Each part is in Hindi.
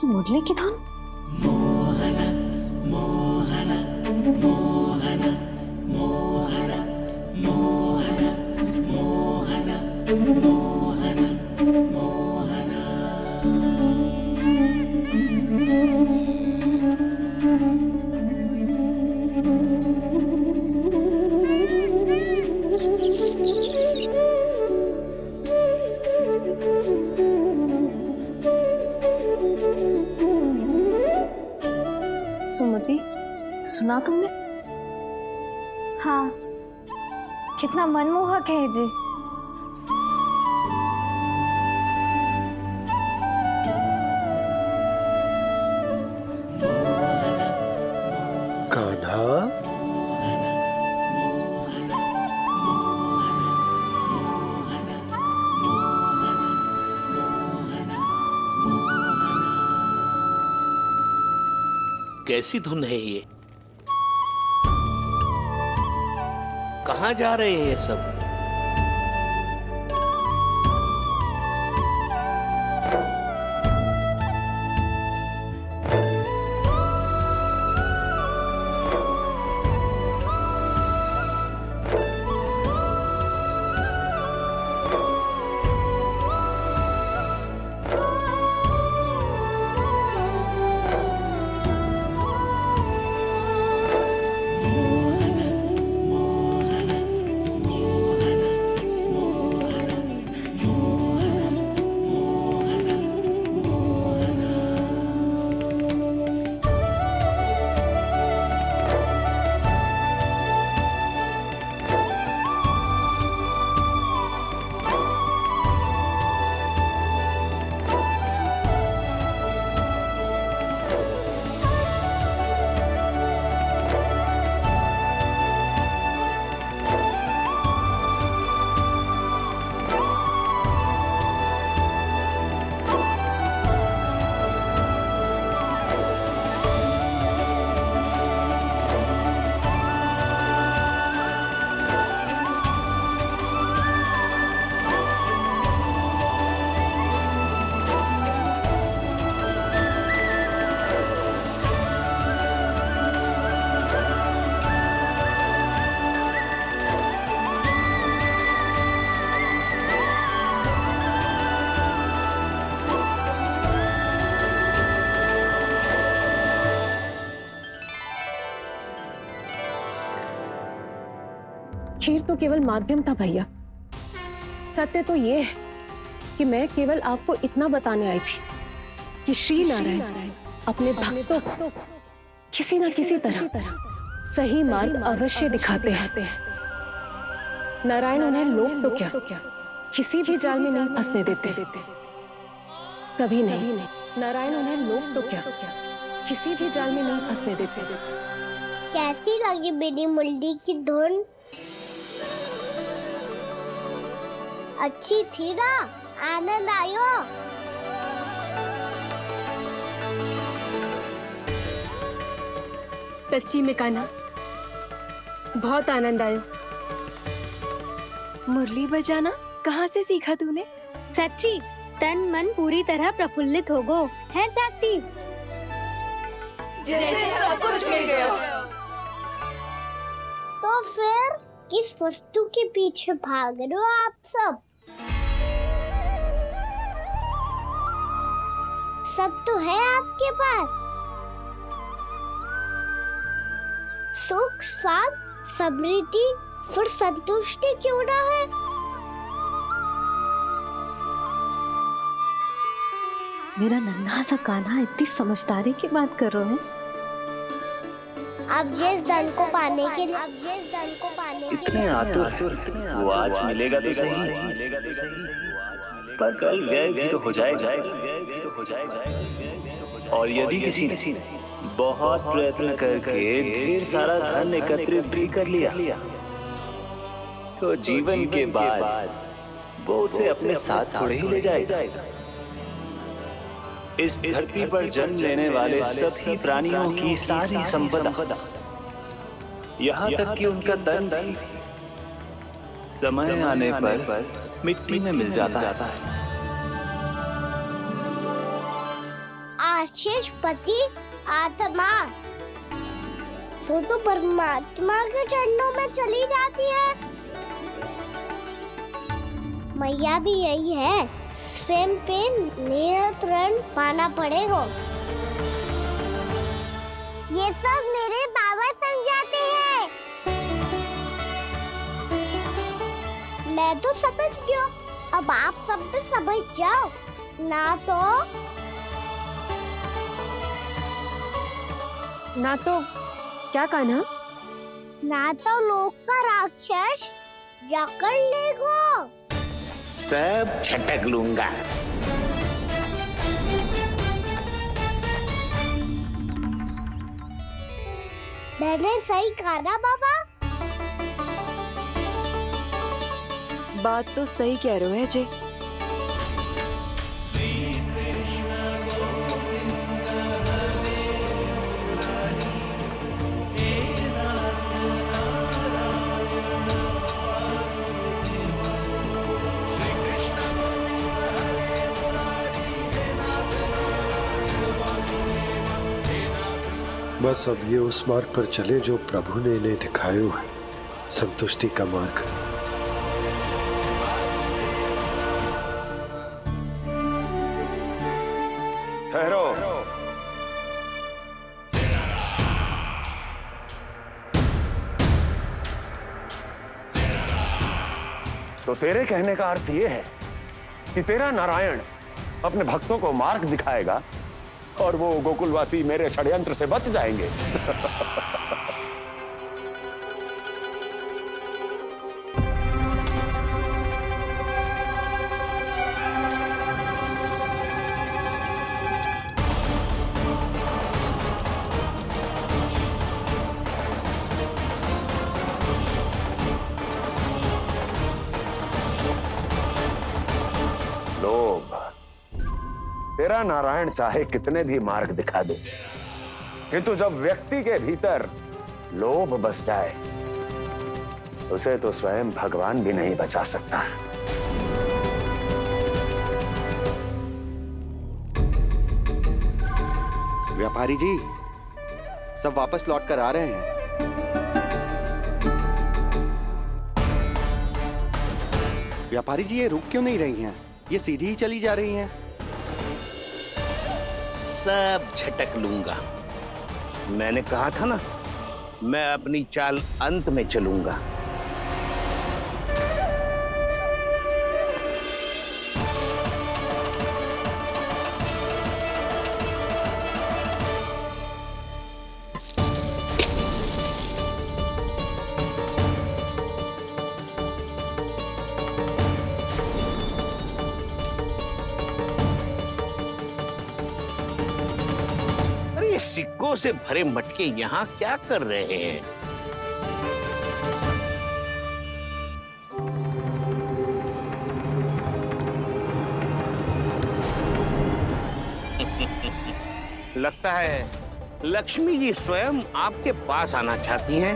मुरली की धुन। सुमति, सुना तुमने? हाँ, कितना मनमोहक है जी। कान्हा, कैसी धुन है ये? कहाँ जा रहे हैं ये सब? खीर तो केवल माध्यम था भैया। सत्य तो ये है कि मैं केवल आपको इतना बताने आई थी कि श्री नारायण अपने भक्तों को किसी न किसी तरह सही मार्ग अवश्य दिखाते हैं। नारायण उन्हें लोग तो क्या किसी भी जाल में नहीं फंसने देते, कभी नहीं। नारायण उन्हें लोग तो क्या किसी भी जाल में नहीं फंसने देते। कैसी लगी मेरी मुरली की धुन? अच्छी थी ना? आनंद आयो? सच्ची में कान्हा, बहुत आनंद आयो। मुरली बजाना कहाँ से सीखा तूने? सच्ची तन मन पूरी तरह प्रफुल्लित हो गो है चाची। जैसे सब कुछ मिल गया। तो फिर किस वस्तु के पीछे भाग रहे हो आप सब? सब तो है आपके पास। सुख, स्वाद, समृद्धि, फिर संतुष्टि क्यों ना है? मेरा नन्हा सा कान्हा इतनी समझदारी की बात कर रहे हैं। अब जिस धन को पाने के लिए इतने आतुर वो आज मिलेगा तो सही, पर कल व्यय भी तो हो जाएगा। और यदि किसी ने बहुत प्रयत्न करके ढेर सारा धन एकत्रित भी कर लिया, तो जीवन के बाद वो उसे अपने साथ थोड़े ही ले जाएगा। इस धरती पर जन्म लेने वाले सभी प्राणियों की सारी संपदा, यहाँ तक कि उनका तन भी समय आने पर मिट्टी में मिल जाता है। सर्वश्रेष्ठ पति आत्मा वो तो परमात्मा के चरणों में चली जाती है। मैया भी यही है, स्वयं पे नियंत्रण पाना पड़ेगा। ये सब मेरे बाबा समझाते हैं। मैं तो समझ गया, अब आप सब भी समझ जाओ ना तो क्या कान्हा? ना तो लोक का राक्षस जकड़ लेगा। सब झटक लूंगा। मैंने सही कहा ना बाबा? बात तो सही कह रहे हो अजय। बस अब ये उस मार्ग पर चले जो प्रभु ने इन्हें दिखाया है, संतुष्टि का मार्ग। ठहरो। तो तेरे कहने का अर्थ यह है कि तेरा नारायण अपने भक्तों को मार्ग दिखाएगा और वो गोकुलवासी मेरे षड्यंत्र से बच जाएंगे। लोभ। तेरा नारायण चाहे कितने भी मार्ग दिखा दे, किंतु जब व्यक्ति के भीतर लोभ बस जाए उसे तो स्वयं भगवान भी नहीं बचा सकता। व्यापारी जी सब वापस लौट कर आ रहे हैं। व्यापारी जी ये रुक क्यों नहीं रही हैं? ये सीधी ही चली जा रही हैं। सब झटक लूंगा। मैंने कहा था ना, मैं अपनी चाल अंत में चलूंगा। सिक्कों से भरे मटके यहाँ क्या कर रहे हैं? लगता है लक्ष्मी जी स्वयं आपके पास आना चाहती हैं।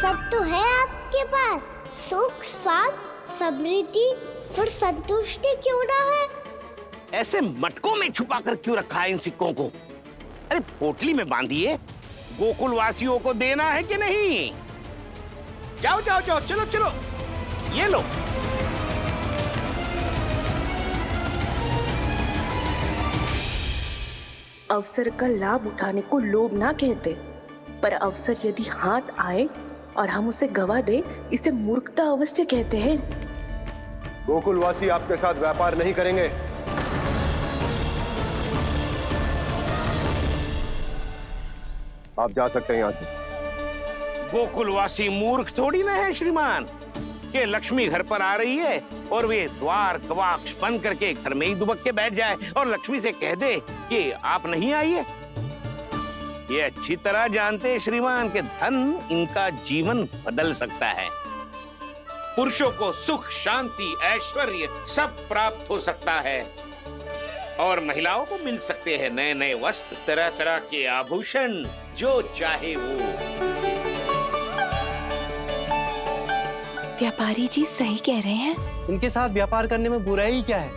सब तो है आपके पास, सुख, स्वाद, समृद्धि, फिर संतुष्टि क्यों ना है? ऐसे मटकों में छुपा कर क्यों रखा है इन सिक्कों को? अरे पोटली में बांधिए, गोकुल वासियों को देना है कि नहीं? जाओ जाओ जाओ, चलो चलो, ये लो। अवसर का लाभ उठाने को लोभ ना कहते, पर अवसर यदि हाथ आए और हम उसे गवा दे, इसे मूर्खता अवश्य कहते हैं। गोकुलवासी आपके साथ व्यापार नहीं करेंगे। आप जा सकते हैं यहाँ से। गोकुलवासी मूर्ख थोड़ी ना है श्रीमान। ये लक्ष्मी घर पर आ रही है और वे द्वार कवाक्ष बंद करके घर में ही दुबक के बैठ जाए और लक्ष्मी से कह दे कि आप नहीं आइए। ये अच्छी तरह जानते हैं श्रीमान कि धन इनका जीवन बदल सकता है। पुरुषों को सुख, शांति, ऐश्वर्य सब प्राप्त हो सकता है और महिलाओं को मिल सकते हैं नए नए वस्त्र, तरह तरह के आभूषण, जो चाहे वो। व्यापारी जी सही कह रहे हैं। इनके साथ व्यापार करने में बुराई क्या है?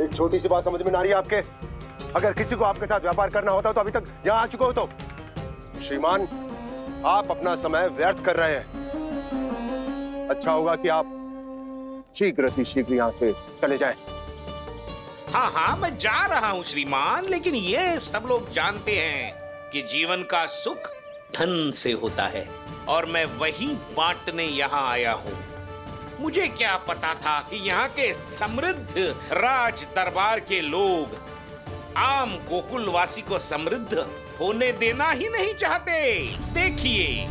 एक छोटी सी बात समझ में ना रही है आपके? अगर किसी को आपके साथ व्यापार करना होता तो अभी तक यहाँ आ चुके हो। तो श्रीमान, आप अपना समय व्यर्थ कर रहे हैं। अच्छा होगा कि आप शीघ्र ही शीघ्र यहाँ से चले जाएं। हाँ हाँ, मैं जा रहा हूँ श्रीमान, लेकिन ये सब लोग जानते हैं कि जीवन का सुख धन से होता है और मैं वही बांटने यहाँ आया हूँ। मुझे क्या पता था कि यहाँ के समृद्ध राज दरबार के लोग आम गोकुलवासी को समृद्ध होने देना ही नहीं चाहते। देखिए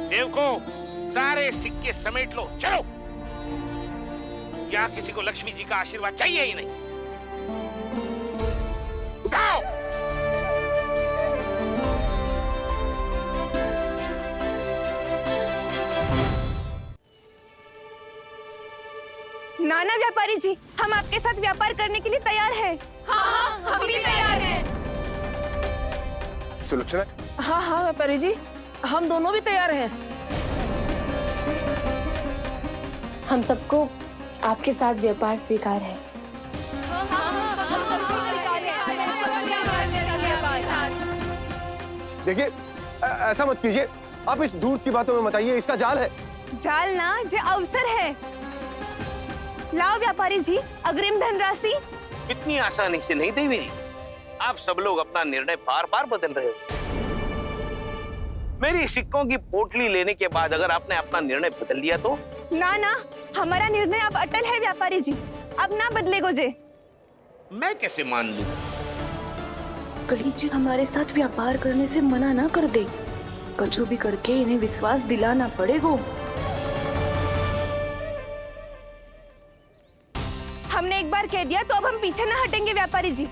सेवकों, सारे सिक्के समेट लो, चलो। यहाँ किसी को लक्ष्मी जी का आशीर्वाद चाहिए ही नहीं। उठाओ। नाना व्यापारी जी, हम आपके साथ व्यापार करने के लिए तैयार हैं। हाँ, हम भी तैयार हैं। सुलोचना? हाँ हाँ व्यापारी जी, हम दोनों भी तैयार हैं। हम सबको आपके साथ व्यापार स्वीकार है। देखिए, ऐसा मत कीजिए। आप इस दूध की बातों में मत आइए, इसका जाल है। जाल ना, जे अवसर है। लाओ व्यापारी जी, अग्रिम धनराशि। इतनी आसानी से नहीं देवी जी। आप सब लोग अपना निर्णय बार बार बदल रहे हो। मेरी सिक्कों की पोटली लेने के बाद अगर आपने अपना निर्णय बदल दिया तो? ना ना, हमारा निर्णय अब अटल है व्यापारी जी, अब ना बदलेगो जे। मैं कैसे मान लूं? कहीं जी हमारे साथ व्यापार करने से मना ना कर दे। कछु भी करके इन्हें विश्वास दिलाना पड़ेगा। हमने एक बार कह दिया तो अब हम पीछे ना हटेंगे व्यापारी जी।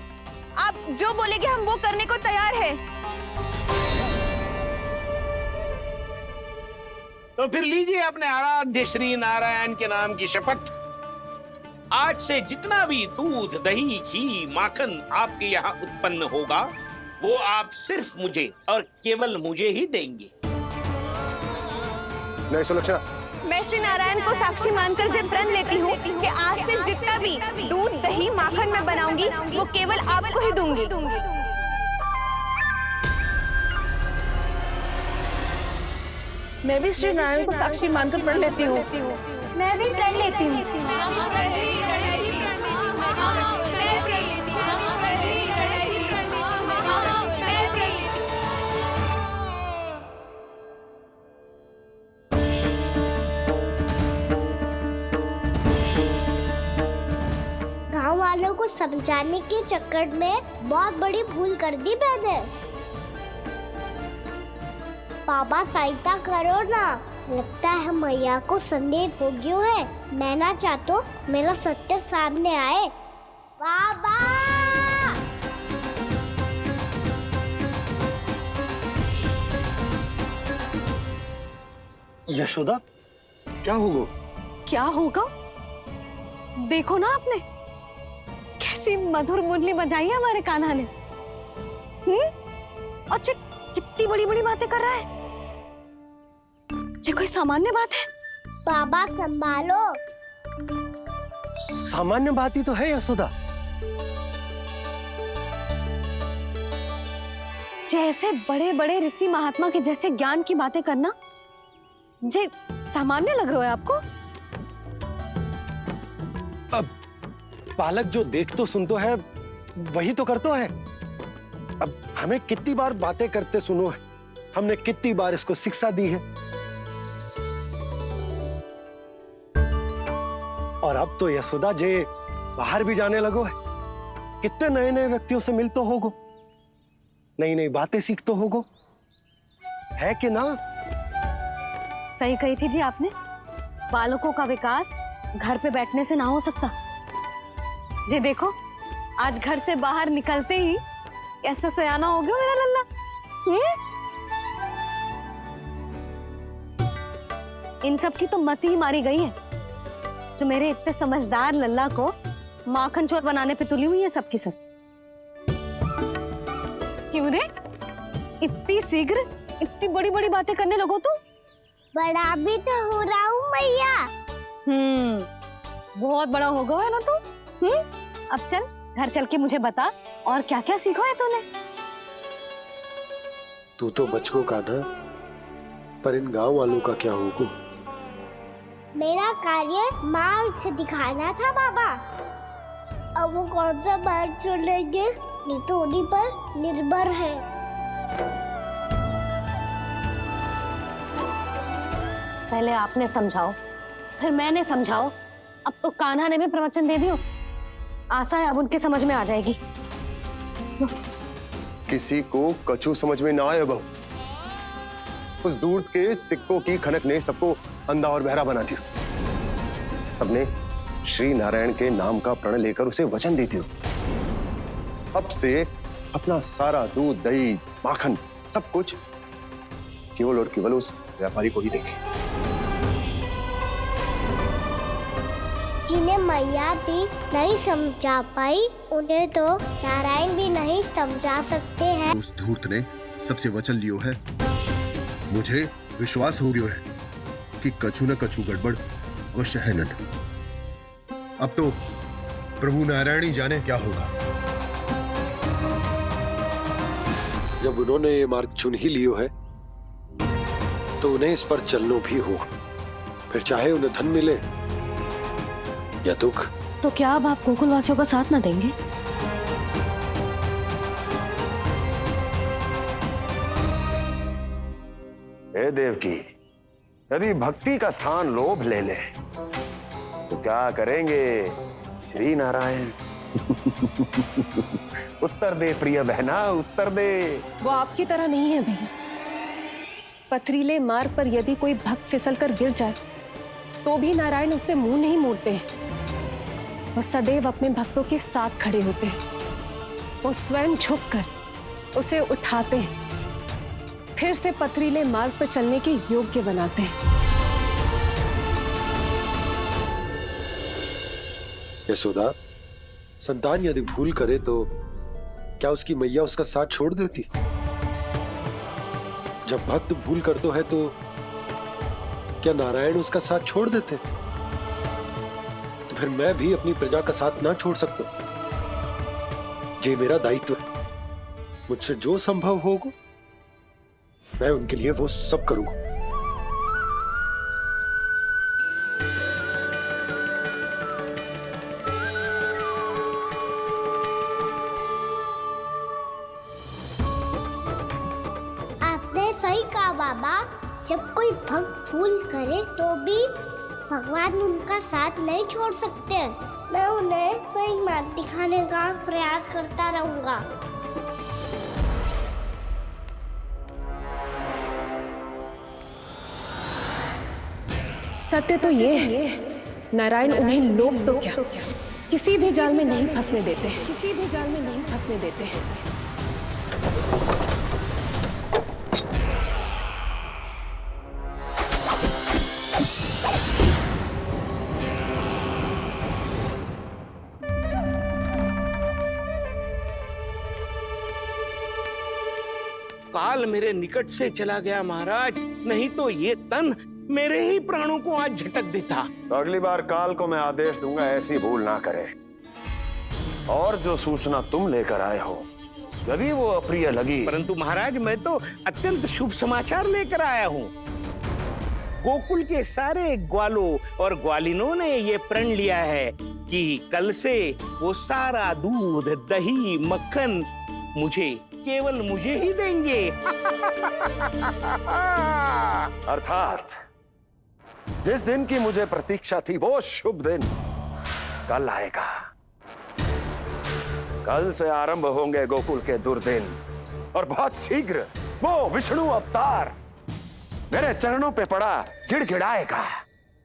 आप जो बोलेंगे हम वो करने को तैयार है। तो फिर लीजिए अपने आराध्य श्री नारायण के नाम की शपथ। आज से जितना भी दूध, दही, घी, माखन आपके यहाँ उत्पन्न होगा वो आप सिर्फ मुझे और केवल मुझे ही देंगे। नहीं सुलक्षणा, मैं श्री नारायण को साक्षी मानकर जब प्रण लेती हूँ कि आज से जितना भी दूध, दही, माखन मैं बनाऊंगी वो केवल आपको ही दूंगी। मैं भी श्री नारायण को साक्षी मानकर प्रण लेती हूँ। मैं भी प्रण लेती हूँ। गाँव वालों को समझाने के चक्कर में बहुत बड़ी भूल कर दी मैंने। बाबा सहायता करो ना, लगता है मैया को संदेह हो गया है। मैं ना चाहता मेरा सत्य सामने आए। बाबा! यशोदा, क्या होगा? क्या होगा? देखो ना आपने कैसी मधुर मुरली बजाई है हमारे कान्हा ने। अच्छा, कितनी बड़ी बड़ी बातें कर रहा है। ये कोई सामान्य बात है? बाबा संभालो। सामान्य बात ही तो है यशोदा। जैसे बड़े बड़े ऋषि महात्मा के जैसे ज्ञान की बातें करना जे सामान्य लग रहा है आपको? अब बालक जो देख तो सुन तो है वही तो करता है। अब हमें कितनी बार बातें करते सुनो है, हमने कितनी बार इसको शिक्षा दी है। और अब तो यशोदा जे बाहर भी जाने लगो है, कितने नए नए व्यक्तियों से मिल तो होगो, नई नई बातें सीख तो होगो, है कि ना? सही कही थी जी आपने। बालकों का विकास घर पे बैठने से ना हो सकता। जी देखो, आज घर से बाहर निकलते ही कैसा सयाना हो गया मेरा लल्ला। इन सब की तो मत ही मारी गई है, जो मेरे इतने समझदार लल्ला को माखन चोर बनाने पे तुली हुई है सबकी सब। क्यों रे? इतनी शीघ्र इतनी बड़ी बड़ी बातें करने लगो तुम? बड़ा भी तो हो रहा हूँ मैया। बहुत बड़ा हो गया है ना तू। अब चल घर चल के मुझे बता और क्या क्या सीखा है तूने। तू तो बचको का ना, पर इन गांव वालों का क्या होगा? मेरा कार्य मार्ग दिखाना था बाबा। अब वो कौन सा मार्ग चुनेंगे ये तो उन्हीं पर निर्भर है। पहले आपने समझाओ फिर मैंने समझाओ, अब तो कान्हा ने भी प्रवचन दे दियो। आशा है अब उनके समझ में आ जाएगी। किसी को कछु समझ में ना आए बहू। उस दूध के सिक्कों की खनक ने सबको अंधा और बहरा बना दिया। सबने श्री नारायण के नाम का प्रण लेकर उसे वचन दी थी। अब से अपना सारा दूध दही माखन सब कुछ केवल और केवल उस व्यापारी को ही देंगे। जिन्हें मैया भी नहीं समझा पाई उन्हें तो नारायण भी नहीं समझा सकते हैं। उस धूर्त ने सबसे वचन लियो है। मुझे विश्वास हो गयो है कि कछु न कछु गड़बड़ अवश्य है नंद। अब तो प्रभु नारायण ही जाने क्या होगा। जब उन्होंने ये मार्ग चुन ही लियो है तो उन्हें इस पर चलना भी हो, फिर चाहे उन्हें धन मिले या दुख। तो क्या अब आप गोकुल वासियों का साथ ना देंगे? हे देवकी, यदि भक्ति का स्थान लोभ ले ले तो क्या करेंगे श्री नारायण? उत्तर दे प्रिय बहना, उत्तर दे। वो आपकी तरह नहीं है भैया। पथरीले मार्ग पर यदि कोई भक्त फिसल कर गिर जाए तो भी नारायण उससे मुंह नहीं मोड़ते हैं। वो सदैव अपने भक्तों के साथ खड़े होते हैं। वो स्वयं झुककर उसे उठाते हैं, फिर से पथरीले मार्ग पर चलने के योग्य बनाते हैं। यशोदा, संतान यदि भूल करे तो क्या उसकी मैया उसका साथ छोड़ देती? जब भक्त भूल करते है तो क्या नारायण उसका साथ छोड़ देते? तो फिर मैं भी अपनी प्रजा का साथ ना छोड़ सकता। ये मेरा दायित्व है। मुझसे जो संभव होगा मैं उनके लिए वो सब करूंगा। आपने सही कहा बाबा। जब कोई भक्त भूल करे तो भी भगवान उनका साथ नहीं छोड़ सकते। मैं उन्हें सही मार्ग दिखाने का प्रयास करता रहूंगा। सत्य तो ये है, नारायण उन्हें लोग तो क्या किसी भी जाल में नहीं फंसने देते, किसी भी जाल में नहीं फंसने देते हैं। काल मेरे निकट से चला गया महाराज, नहीं तो ये तन मेरे ही प्राणों को आज झटक देता। तो अगली बार काल को मैं आदेश दूंगा ऐसी भूल ना करे। और जो सूचना तुम लेकर आए हो यदि वो अप्रिय लगी। परंतु महाराज मैं तो अत्यंत शुभ समाचार लेकर आया हूँ। गोकुल के सारे ग्वालों और ग्वालिनों ने ये प्रण लिया है कि कल से वो सारा दूध दही मक्खन केवल मुझे ही देंगे। अर्थात जिस दिन की मुझे प्रतीक्षा थी वो शुभ दिन कल आएगा। कल से आरंभ होंगे गोकुल के दुर्दिन और बहुत शीघ्र वो विष्णु अवतार मेरे चरणों पे पड़ा गिड़गिड़ाएगा।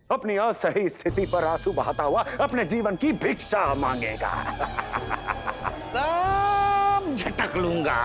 अपनी असही स्थिति पर आंसू बहाता हुआ अपने जीवन की भिक्षा मांगेगा। सब झटक लूंगा।